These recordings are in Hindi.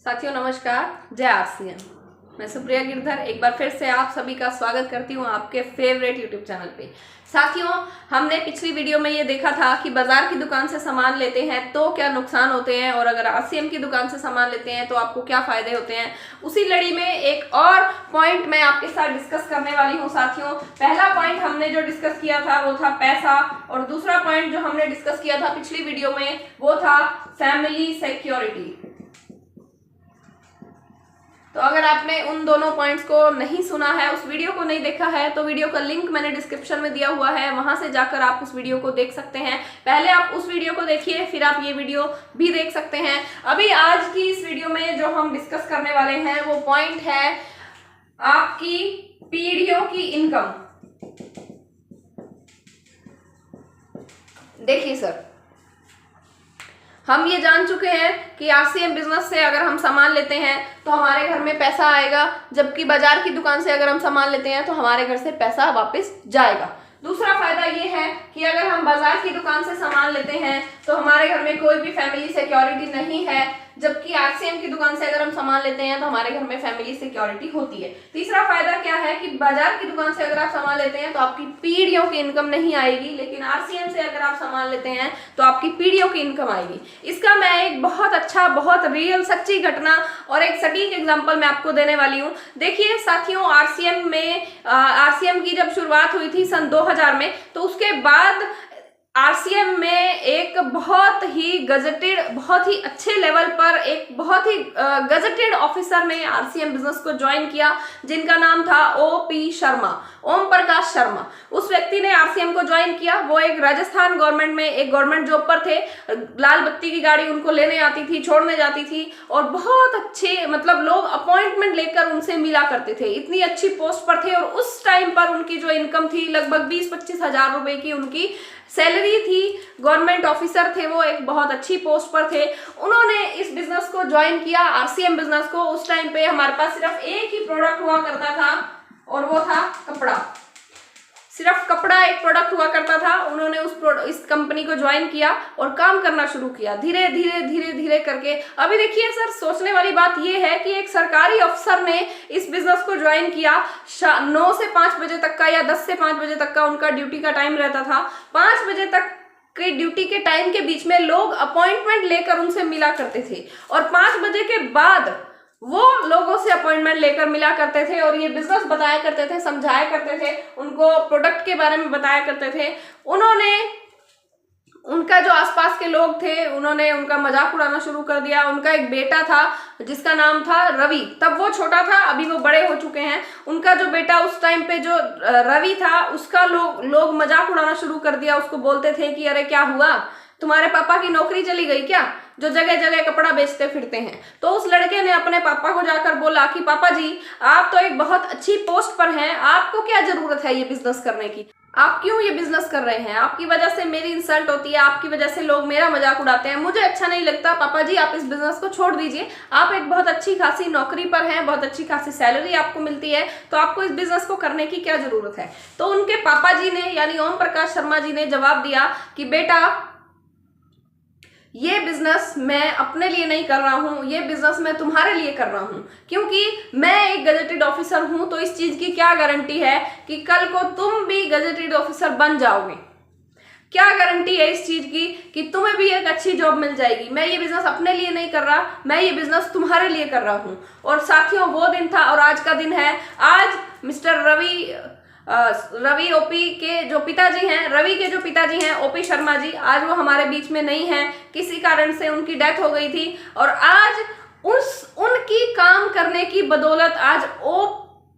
साथियों नमस्कार, जय आरसीएम। मैं सुप्रिया गिरधर एक बार फिर से आप सभी का स्वागत करती हूँ आपके फेवरेट यूट्यूब चैनल पे। साथियों, हमने पिछली वीडियो में ये देखा था कि बाजार की दुकान से सामान लेते हैं तो क्या नुकसान होते हैं और अगर आरसीएम की दुकान से सामान लेते हैं तो आपको क्या फायदे होते हैं। उसी लड़ी में एक और पॉइंट मैं आपके साथ डिस्कस करने वाली हूँ। साथियों, पहला पॉइंट हमने जो डिस्कस किया था वो था पैसा, और दूसरा पॉइंट जो हमने डिस्कस किया था पिछली वीडियो में वो था फैमिली सिक्योरिटी। तो अगर आपने उन दोनों पॉइंट्स को नहीं सुना है, उस वीडियो को नहीं देखा है, तो वीडियो का लिंक मैंने डिस्क्रिप्शन में दिया हुआ है, वहां से जाकर आप उस वीडियो को देख सकते हैं। पहले आप उस वीडियो को देखिए, फिर आप ये वीडियो भी देख सकते हैं। अभी आज की इस वीडियो में जो हम डिस्कस करने वाले हैं वो पॉइंट है आपकी पीढ़ियों की इनकम। देखिए सर, हम ये जान चुके हैं कि आरसीएम बिजनेस से अगर हम सामान लेते हैं तो हमारे घर में पैसा आएगा, जबकि बाजार की दुकान से अगर हम सामान लेते हैं तो हमारे घर से पैसा वापस जाएगा। दूसरा फायदा ये है कि अगर हम बाजार की दुकान से सामान लेते हैं तो हमारे घर में कोई भी फैमिली सिक्योरिटी नहीं है, जबकि आरसीएम की दुकान से अगर हम सामान लेते हैं तो हमारे घर में फैमिली सिक्योरिटी होती है। तीसरा फायदा क्या है कि बाजार की दुकान से अगर आप सामान लेते हैं तो आपकी पीढ़ियों की इनकम नहीं आएगी, लेकिन आरसीएम से अगर आप सामान लेते हैं तो आपकी पीढ़ियों की इनकम आएगी। इसका मैं एक बहुत अच्छा, बहुत रियल, सच्ची घटना और एक सटीक एग्जांपल मैं आपको देने वाली हूँ। देखिए साथियों, आरसीएम की जब शुरुआत हुई थी सन 2000 में, तो उसके बाद आरसीएम में एक बहुत ही गजेटेड, बहुत ही अच्छे लेवल पर एक बहुत ही गजेटेड ऑफिसर ने आरसीएम बिजनेस को ज्वाइन किया, जिनका नाम था ओपी शर्मा, ओम प्रकाश शर्मा। उस व्यक्ति ने आरसीएम को ज्वाइन किया। वो एक राजस्थान गवर्नमेंट में एक गवर्नमेंट जॉब पर थे। लाल बत्ती की गाड़ी उनको लेने आती थी, छोड़ने जाती थी, और बहुत अच्छे, मतलब लोग अपॉइंटमेंट लेकर उनसे मिला करते थे। इतनी अच्छी पोस्ट पर थे, और उस टाइम पर उनकी जो इनकम थी लगभग 20-25 हजार रुपए की उनकी सैलरी थी। गवर्नमेंट ऑफिसर थे, वो एक बहुत अच्छी पोस्ट पर थे। उन्होंने इस बिजनेस को ज्वाइन किया, आरसीएम बिजनेस को। उस टाइम पे हमारे पास सिर्फ एक ही प्रोडक्ट हुआ करता था और वो था कपड़ा। सिर्फ कपड़ा एक प्रोडक्ट हुआ करता था। उन्होंने इस कंपनी को ज्वाइन किया और काम करना शुरू किया, धीरे धीरे धीरे धीरे करके। अभी देखिए सर, सोचने वाली बात यह है कि एक सरकारी अफसर ने इस बिजनेस को ज्वाइन किया। 9 से 5 बजे तक का या 10 से 5 बजे तक का उनका ड्यूटी का टाइम रहता था। 5 बजे तक के ड्यूटी के टाइम के बीच में लोग अपॉइंटमेंट लेकर उनसे मिला करते थे, और 5 बजे के बाद वो लोगों से अपॉइंटमेंट लेकर मिला करते थे और ये बिजनेस बताया करते थे, समझाया करते थे, उनको प्रोडक्ट के बारे में बताया करते थे। उन्होंने, उनका जो आसपास के लोग थे, उन्होंने उनका मजाक उड़ाना शुरू कर दिया। उनका एक बेटा था जिसका नाम था रवि। तब वो छोटा था, अभी वो बड़े हो चुके हैं। उनका जो बेटा उस टाइम पे जो रवि था, उसका लोग मजाक उड़ाना शुरू कर दिया। उसको बोलते थे कि अरे क्या हुआ, तुम्हारे पापा की नौकरी चली गई क्या, जो जगह जगह कपड़ा बेचते फिरते हैं। तो उस लड़के ने अपने पापा को जाकर बोला कि पापा जी, आप तो एक बहुत अच्छी पोस्ट पर हैं, आपको क्या जरूरत है ये बिजनेस करने की, आप क्यों ये बिजनेस कर रहे हैं, आपकी वजह से मेरी इंसल्ट होती है, आपकी वजह से लोग मेरा मजाक उड़ाते हैं, मुझे अच्छा नहीं लगता। पापा जी, आप इस बिजनेस को छोड़ दीजिए, आप एक बहुत अच्छी खासी नौकरी पर हैं, बहुत अच्छी खासी सैलरी आपको मिलती है, तो आपको इस बिजनेस को करने की क्या जरूरत है। तो उनके पापा जी ने, यानी ओम प्रकाश शर्मा जी ने जवाब दिया कि बेटा, ये बिजनेस मैं अपने लिए नहीं कर रहा हूं, ये बिजनेस मैं तुम्हारे लिए कर रहा हूं, क्योंकि मैं एक गजेटेड ऑफिसर हूं। तो इस चीज की क्या गारंटी है कि कल को तुम भी गजेटेड ऑफिसर बन जाओगे? क्या गारंटी है इस चीज की कि तुम्हें भी एक अच्छी जॉब मिल जाएगी? मैं ये बिजनेस अपने लिए नहीं कर रहा, मैं ये बिजनेस तुम्हारे लिए कर रहा हूं। और साथियों, वो दिन था और आज का दिन है। आज मिस्टर रवि ओपी के जो पिताजी हैं, रवि के जो पिताजी हैं ओपी शर्मा जी, आज वो हमारे बीच में नहीं हैं। किसी कारण से उनकी डेथ हो गई थी, और आज उनकी काम करने की बदौलत आज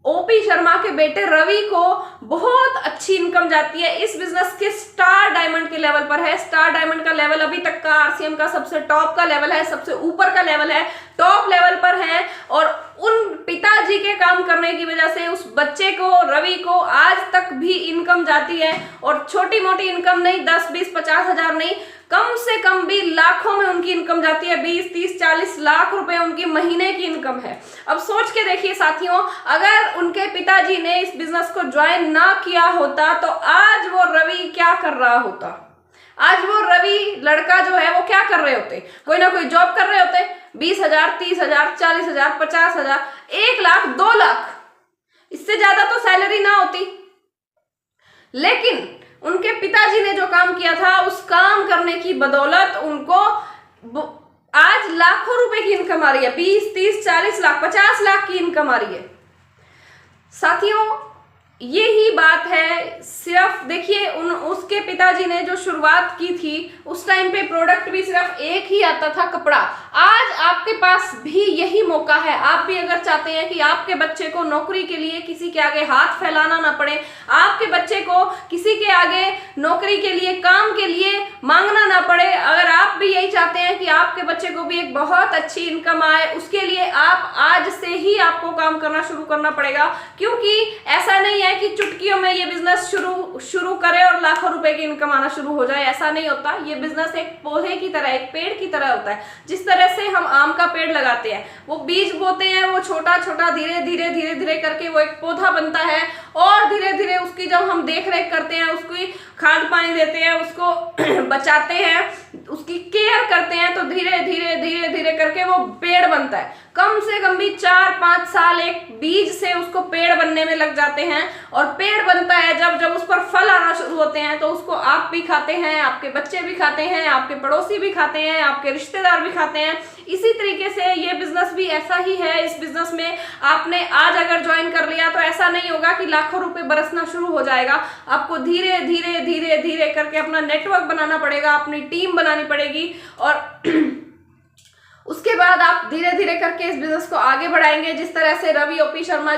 ओपी शर्मा के बेटे रवि को बहुत अच्छी इनकम जाती है। इस बिजनेस के स्टार डायमंड के लेवल पर है। स्टार डायमंड का लेवल अभी तक का आरसीएम का सबसे टॉप का लेवल है, सबसे ऊपर का लेवल है, टॉप लेवल पर है। और उन पिताजी के काम करने की वजह से उस बच्चे को, रवि को, आज तक भी इनकम जाती है। और छोटी मोटी इनकम नहीं, 10, 20, 50 हजार नहीं, कम से कम भी लाखों में उनकी इनकम जाती है। 20, 30, 40 लाख रुपए उनकी महीने की इनकम है। अब सोच के देखिए साथियों, अगर उनके पिताजी ने इस बिजनेस को ज्वाइन ना किया होता तो आज वो रवि क्या कर रहा होता। आज वो रवि लड़का जो है वो क्या कर रहे होते, कोई ना कोई जॉब कर रहे होते, 20,000, 30,000, 40,000, 50,000, 1,00,000, 2,00,000, इससे ज्यादा तो सैलरी ना होती। लेकिन उनके पिताजी ने जो काम किया था, उस काम करने की बदौलत उनको आज लाखों रुपए की इनकम आ रही है, 20, 30, 40 लाख, 50 लाख की इनकम आ रही है। साथियों, यही बात है। सिर्फ देखिए, उसके पिताजी ने जो शुरुआत की थी उस टाइम पे प्रोडक्ट भी सिर्फ एक ही आता था, कपड़ा। आज आपके पास भी यही मौका है। आप भी अगर चाहते हैं कि आपके बच्चे को नौकरी के लिए किसी के आगे हाथ फैलाना ना पड़े, आपके बच्चे को किसी के आगे नौकरी के लिए, काम के लिए मांगना ना पड़े, अगर आप भी यही चाहते हैं कि आपके बच्चे को भी एक बहुत अच्छी इनकम आए, उसके लिए आप आज से ही आपको काम करना शुरू करना पड़ेगा। क्योंकि ऐसा नहीं है कि चुटकियों में ये बिजनेस शुरू करे और लाखों रुपए की इनकम आना शुरू हो जाए, ऐसा नहीं होता। ये बिजनेस एक पौधे की तरह, एक पेड़ की तरह होता है। जिस तरह से हम आम का पेड़ लगाते हैं, वो बीज बोते हैं, वो छोटा छोटा धीरे धीरे धीरे धीरे करके वो एक पौधा बनता है, और धीरे धीरे उसकी जब हम देख रेख करते हैं, उसकी खाद पानी देते हैं, उसको बचाते हैं, उसकी केयर करते हैं, तो धीरे धीरे धीरे धीरे करके वो पेड़ बनता है। कम से कम भी 4-5 साल एक बीज से उसको पेड़ बनने में लग जाते हैं। और पेड़ बनता है जब उस पर फल आना शुरू होते हैं, तो उसको आप भी खाते हैं, आपके बच्चे भी खाते हैं, आपके पड़ोसी भी खाते हैं, आपके रिश्तेदार भी खाते हैं। इसी तरीके से ये बिजनेस भी ऐसा ही है। इस बिजनेस में आपने आज अगर ज्वाइन कर लिया तो ऐसा नहीं होगा कि लाखों रुपए बरसना शुरू हो जाएगा। आपको धीरे धीरे धीरे धीरे करके अपना नेटवर्क बनाना पड़ेगा, अपनी टीम बनानी पड़ेगी, और उसके बाद आप धीरे धीरे करके इस बिजनेस को आगे बढ़ाएंगे। जिस तरह से रवि ओपी शर्मा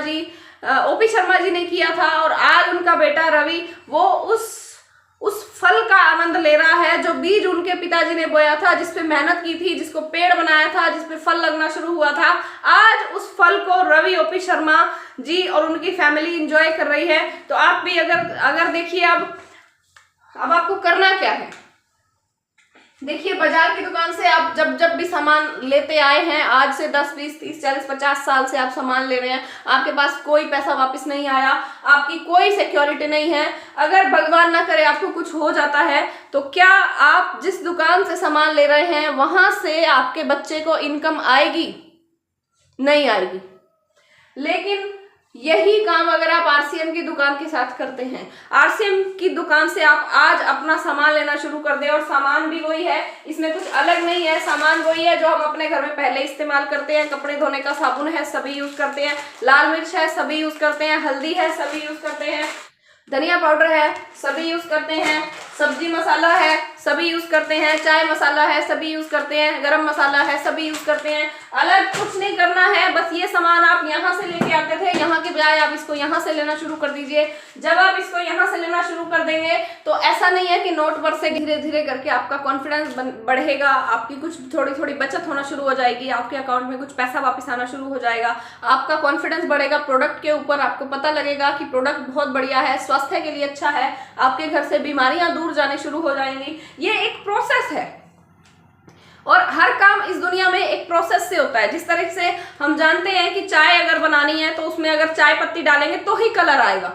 जी ने किया था, और आज उनका बेटा रवि वो उस फल का आनंद ले रहा है जो बीज उनके पिताजी ने बोया था, जिसपे मेहनत की थी, जिसको पेड़ बनाया था, जिसपे फल लगना शुरू हुआ था। आज उस फल को रवि ओपी शर्मा जी और उनकी फैमिली एंजॉय कर रही है। तो आप भी अगर देखिए, अब आपको करना क्या है। देखिए, बाजार की दुकान से आप जब भी सामान लेते आए हैं, आज से 10, 20, 30, 40, 50 साल से आप सामान ले रहे हैं, आपके पास कोई पैसा वापस नहीं आया, आपकी कोई सिक्योरिटी नहीं है। अगर भगवान ना करे आपको कुछ हो जाता है, तो क्या आप जिस दुकान से सामान ले रहे हैं वहां से आपके बच्चे को इनकम आएगी? नहीं आएगी। लेकिन यही काम अगर आप आरसीएम की दुकान के साथ करते हैं, आरसीएम की दुकान से आप आज अपना सामान लेना शुरू कर दें, और सामान भी वही है, इसमें कुछ अलग नहीं है। सामान वही है जो हम अपने घर में पहले इस्तेमाल करते हैं। कपड़े धोने का साबुन है, सभी यूज करते हैं। लाल मिर्च है, सभी यूज करते हैं। हल्दी है, सभी यूज करते हैं। धनिया पाउडर है, सभी यूज करते हैं। सब्जी मसाला है, सभी यूज करते हैं। चाय मसाला है, सभी यूज करते हैं। गरम मसाला है, सभी यूज करते हैं। अलग कुछ नहीं करना है, बस ये सामान आप यहाँ से लेके आते थे, यहाँ के बजाय आप इसको यहाँ से लेना शुरू कर दीजिए। जब आप इसको यहाँ से लेना शुरू कर देंगे तो ऐसा नहीं है कि नोट पर से धीरे धीरे करके आपका कॉन्फिडेंस बढ़ेगा, आपकी कुछ थोड़ी थोड़ी बचत होना शुरू हो जाएगी, आपके अकाउंट में कुछ पैसा वापस आना शुरू हो जाएगा, आपका कॉन्फिडेंस बढ़ेगा प्रोडक्ट के ऊपर। आपको पता लगेगा कि प्रोडक्ट बहुत बढ़िया है, स्वास्थ्य के लिए अच्छा है, आपके घर से बीमारियां दूर जाने शुरू हो जाएंगी। ये एक प्रोसेस है, और हर काम इस दुनिया में एक प्रोसेस से होता है। जिस तरह से हम जानते हैं कि चाय अगर बनानी है तो उसमें अगर चाय पत्ती डालेंगे तो ही कलर आएगा,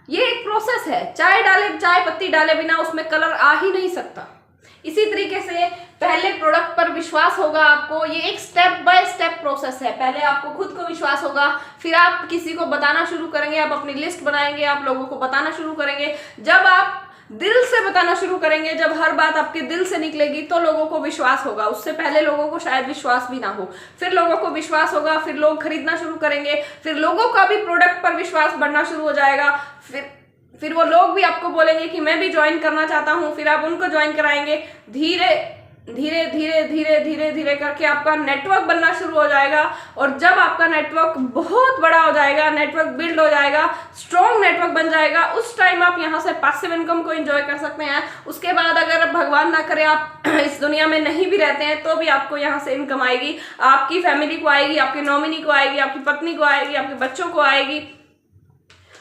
ये एक प्रोसेस है। चाय पत्ती डाले बिना उसमें कलर आ ही नहीं सकता। इसी तरीके से पहले प्रोडक्ट पर विश्वास होगा आपको, ये एक स्टेप बाय स्टेप प्रोसेस है। पहले आपको खुद को विश्वास होगा, फिर आप किसी को बताना शुरू करेंगे, आप अपनी लिस्ट बनाएंगे, आप लोगों को बताना शुरू करेंगे। जब आप दिल से बताना शुरू करेंगे, जब हर बात आपके दिल से निकलेगी, तो लोगों को विश्वास होगा। उससे पहले लोगों को शायद विश्वास भी ना हो, फिर लोगों को विश्वास होगा, फिर लोग खरीदना शुरू करेंगे, फिर लोगों का भी प्रोडक्ट पर विश्वास बढ़ना शुरू हो जाएगा। फिर वो लोग भी आपको बोलेंगे कि मैं भी ज्वाइन करना चाहता हूँ, फिर आप उनको ज्वाइन कराएंगे। धीरे धीरे धीरे धीरे धीरे धीरे करके आपका नेटवर्क बनना शुरू हो जाएगा, और जब आपका नेटवर्क बहुत बड़ा हो जाएगा, नेटवर्क बिल्ड हो जाएगा, स्ट्रॉन्ग नेटवर्क बन जाएगा, उस टाइम आप यहाँ से पैसिव इनकम को एंजॉय कर सकते हैं। उसके बाद अगर भगवान ना करे आप इस दुनिया में नहीं भी रहते हैं, तो भी आपको यहाँ से इनकम आएगी, आपकी फैमिली को आएगी, आपकी नॉमिनी को आएगी, आपकी पत्नी को आएगी, आपके बच्चों को आएगी,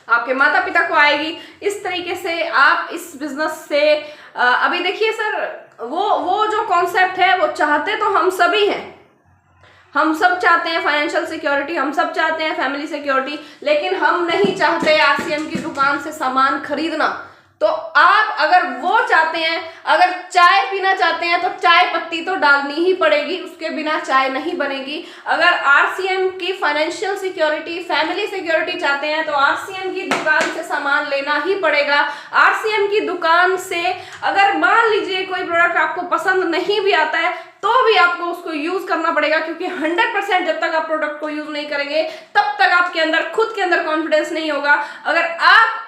आपके माता पिता को आएगी। इस तरीके से आप इस बिजनेस से अभी देखिए सर, वो जो कॉन्सेप्ट है वो चाहते तो हम सभी हैं, हम सब चाहते हैं फाइनेंशियल सिक्योरिटी, हम सब चाहते हैं फैमिली सिक्योरिटी, लेकिन हम नहीं चाहते आरसीएम की दुकान से सामान खरीदना। तो आप अगर वो चाहते हैं, अगर चाय पीना चाहते हैं तो चाय पत्ती तो डालनी ही पड़ेगी, उसके बिना चाय नहीं बनेगी। अगर आरसीएम की फाइनेंशियल सिक्योरिटी, फैमिली सिक्योरिटी चाहते हैं तो आरसीएम की दुकान से सामान लेना ही पड़ेगा। आरसीएम की दुकान से अगर मान लीजिए कोई प्रोडक्ट आपको पसंद नहीं भी आता है तो भी आपको उसको यूज करना पड़ेगा, क्योंकि 100% जब तक आप प्रोडक्ट को यूज नहीं करेंगे तब तक आपके अंदर खुद के अंदर कॉन्फिडेंस नहीं होगा। अगर आप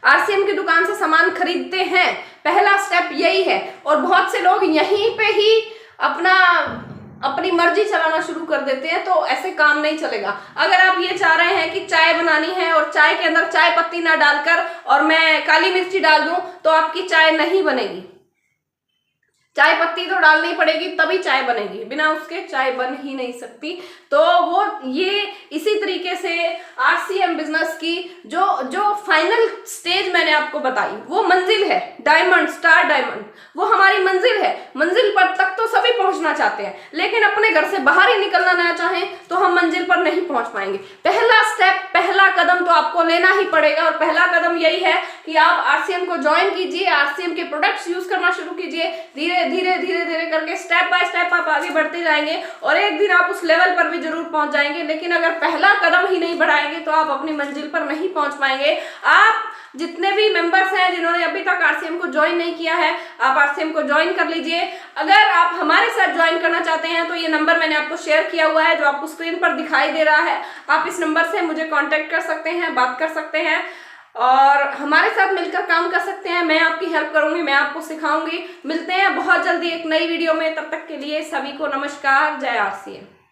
आरसीएम की दुकान से सामान खरीदते हैं, पहला स्टेप यही है। और बहुत से लोग यहीं पे ही अपनी मर्जी चलाना शुरू कर देते हैं, तो ऐसे काम नहीं चलेगा। अगर आप ये चाह रहे हैं कि चाय बनानी है और चाय के अंदर चाय पत्ती ना डालकर और मैं काली मिर्ची डाल दूं तो आपकी चाय नहीं बनेगी। चाय पत्ती तो डालनी पड़ेगी तभी चाय बनेगी, बिना उसके चाय बन ही नहीं सकती। तो वो ये इसी तरीके से आरसीएम बिजनेस की जो फाइनल स्टेज मैंने आपको बताई वो मंजिल है, डायमंड, स्टार डायमंड, वो हमारी मंजिल है। मंजिल पर तक तो सभी पहुंचना चाहते हैं, लेकिन अपने घर से बाहर ही निकलना ना चाहें तो हम मंजिल पर नहीं पहुंच पाएंगे। पहला स्टेप, पहला कदम तो आपको लेना ही पड़ेगा, और पहला कदम यही है कि आप आरसीएम को ज्वाइन कीजिए, आरसीएम के प्रोडक्ट्स यूज करना शुरू कीजिए। धीरे धीरे करके स्टेप बाय स्टेप आप आगे बढ़ते जाएंगे और एक दिन आप उस लेवल पर भी जरूर पहुंच जाएंगे। लेकिन अगर पहला कदम ही नहीं बढ़ाएंगे तो आप अपनी मंजिल पर नहीं पहुंच पाएंगे। आप जितने भी मेंबर्स हैं जिन्होंने अभी तक आरसीएम को ज्वाइन नहीं किया है, आप आरसीएम को ज्वाइन कर लीजिए। अगर आप हमारे साथ ज्वाइन करना चाहते हैं तो ये नंबर मैंने आपको शेयर किया हुआ है, जो आपको स्क्रीन पर दिखाई दे रहा है। आप इस नंबर से मुझे कांटेक्ट कर सकते हैं, बात कर सकते हैं और हमारे साथ मिलकर काम कर सकते हैं। मैं आपकी हेल्प करूंगी, मैं आपको सिखाऊंगी। मिलते हैं बहुत जल्दी एक नई वीडियो में, तब तक के लिए सभी को नमस्कार, जय आरसीएम।